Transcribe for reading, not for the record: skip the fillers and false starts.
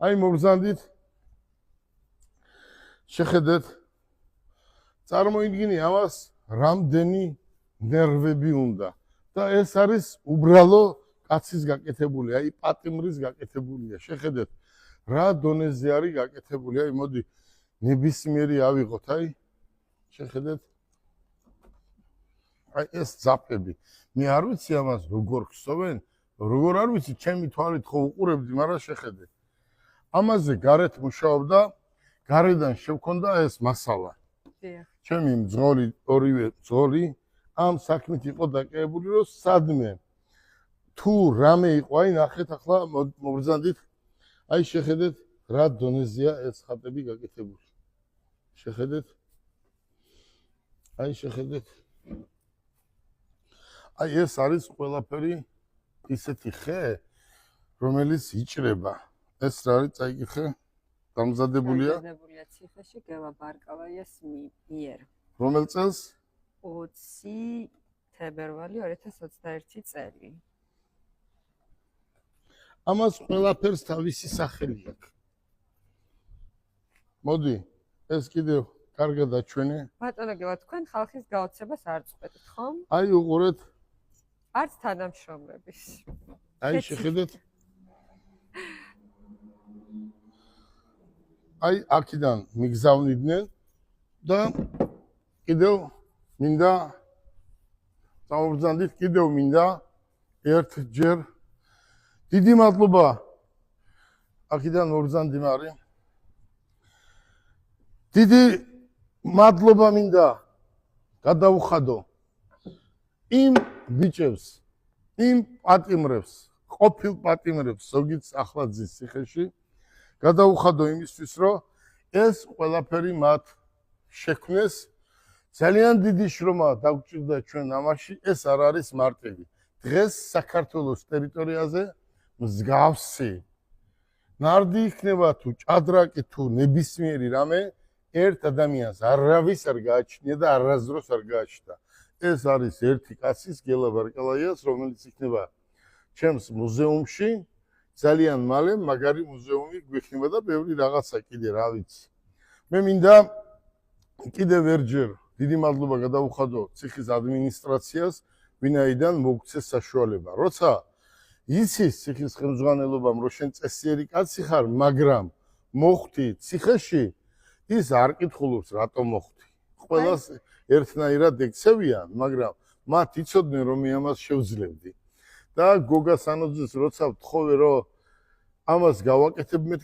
აი მოგზანდით შეხედეთ წარმოიდგინე ამას რამდენი ნერვები უნდა და ეს არის უბრალო კაცის გაკეთებული აი პატიმრის გაკეთებულია შეხედეთ რა დონეზე არის გაკეთებული აი მოდი ნებისმიერი ავიღოთ აი შეხედეთ აი ეს ძაფები მე არ ვიცი ამას როგორ ხსოვენ როგორ არ ვიცი ჩემი თვალით ხო უყურებდი მაგრამ შეხედე ამაზე გარეთ მუშაობდა გარედან შევქონდა ეს მასალა ჩემი მძღოლი ორივე მძღოლი ამ საქმით იყო დაკავებული რომ სადმე თუ რამე იყო აი ნახეთ ახლა მოგზანდით აი შეხედეთ რა დონეზეა ეს ხატები გაკეთებული შეხედეთ აი შეხედეთ აი ეს არის ყველაფერი ისეთი ხე რომელიც იჭრება ეს რა არის წაიკითხე დამზადებულია ციხეში გელა ბარკალაიას მიერ რომელ წელს 20 თებერვალი 2021 წელი ამას ყველაფერს თავისი სახელი აქვს მოდი ეს კიდევ კარგად აჩვენე ბატონო გელა თქვენ ხალხის გაოცებას არ წყვეტით ხომ აი უყურეთ არც თანამშრომლების აი შეხედეთ აი აქედან მიგზავნიდნენ და კიდევ მინდა წავბრძანდით კიდევ მინდა ერთჯერ დიდი მადლობა აქედან მობრძანდი მაგრამ დიდი მადლობა მინდა გადავუხადო იმ ბიჭებს იმ პატიმრებს ყოფილ პატიმრებს ზოგიც ახლაძის ციხეში გადავუხადო იმისთვის რომ ეს ყველაფერი მათ შექმნეს ძალიან დიდი შრომა დაგვჭირდა ჩვენ ამაში ეს არ არის მარტივი დღეს საქართველოს ტერიტორიაზე მსგავსი ნარდი იქნება თუ ჭადრაკი თუ ნებისმიერი რამე ერთ ადამიანს არავის არ გააჩნია და არასდროს არ გააჩნდა ეს არის ერთი კაცის გელა ბარკალაიას რომელიც იქნება ჩემს მუზეუმში ძალიან მალე მაგარი მუზეუმი გვიქნება და ბევრი რაღაცა კიდე რა ვიცი მე მინდა კიდევ ერჯერ დიდი მადლობა გადავუხადო ციხის ადმინისტრაციას ვინაიდან მოგცეს საშუალება როცა იცის ციხის ხელმძღვანელობამ რომ შენ წესიერი კაცი ხარ მაგრამ მოხვდი ციხეში ის არ კითხულობს რატომ მოხვდი ყველას ერთნაირად ექცევიან მაგრამ მათ იცოდნენ რომ მე ამას შევძლებდი და გოგა სანოძეს როცა ვთხოვე რომ ამას გავაკეთებ მე